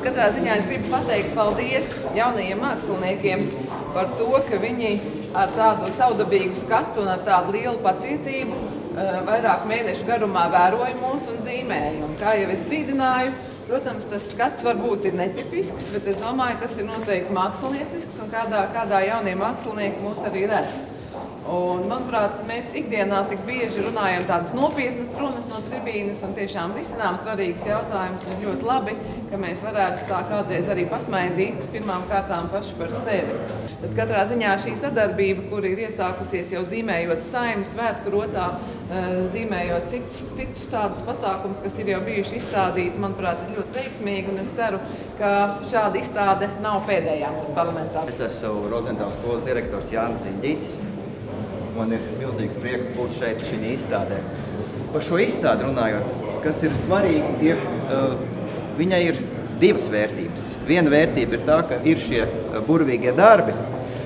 katrā ziņā es gribu pateikt paldies jaunajiem māksliniekiem par to, ka viņi ar tādu savdabīgu skatu un ar tādu lielu pacietību vairāk mēnešu garumā vēroja mūs un zīmēja. Un kā jau es brīdināju, protams, tas skats varbūt ir netipisks, bet es domāju, tas ir noteikti māksliniecisks un kādā jaunie mākslinieki mūs arī redz. Un, manuprāt, mēs ikdienā tik bieži runājam tādas nopietnas runas no tribīnes un tiešām risinām svarīgus jautājumus. Un ļoti labi, ka mēs varētu tā kādreiz arī pasmaidīt pirmām kārtām paši par sevi. Tad katrā ziņā šī sadarbība, kur ir iesākusies jau zīmējot Saeimas svētku rotā, zīmējot citus tādus pasākumus, kas ir jau bijuši izstādīti, manuprāt, ir ļoti veiksmīgi. Un es ceru, ka šāda izstāde nav pēdējā mūsu parlamentā. Es esmu Rozentāls skolas direktors Jānis Ziņģītis. Man ir milzīgs prieks būt šeit šī izstādē. Par šo izstādi runājot, kas ir svarīgi, viņai ir divas vērtības. Viena vērtība ir tā, ka ir šie burvīgie darbi,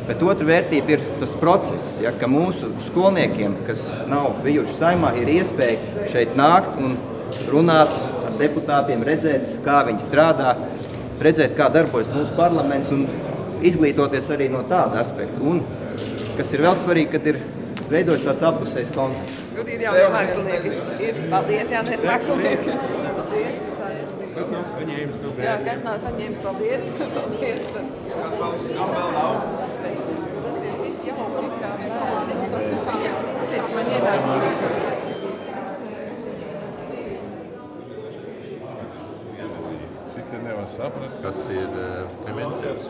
bet otra vērtība ir tas process, ja, ka mūsu skolniekiem, kas nav bijuši Saeimā, ir iespēja šeit nākt un runāt ar deputātiem, redzēt, kā viņi strādā, redzēt, kā darbojas mūsu parlaments un izglītoties arī no tāda aspekta. Un, kas ir vēl svarīgi, kad ir veidojas tāds appusējs kontakts. Kur ir jaunie mākslinieki? Ir. Paldies, jaunie mākslinieki. Paldies. Jā, kas nav saņēmis, paldies. Paldies. Kas vēl nav? Tas ir tik jauki, kā bērni. Tāpēc man ienāca. Citi nevar saprast, kas ir pimentēs.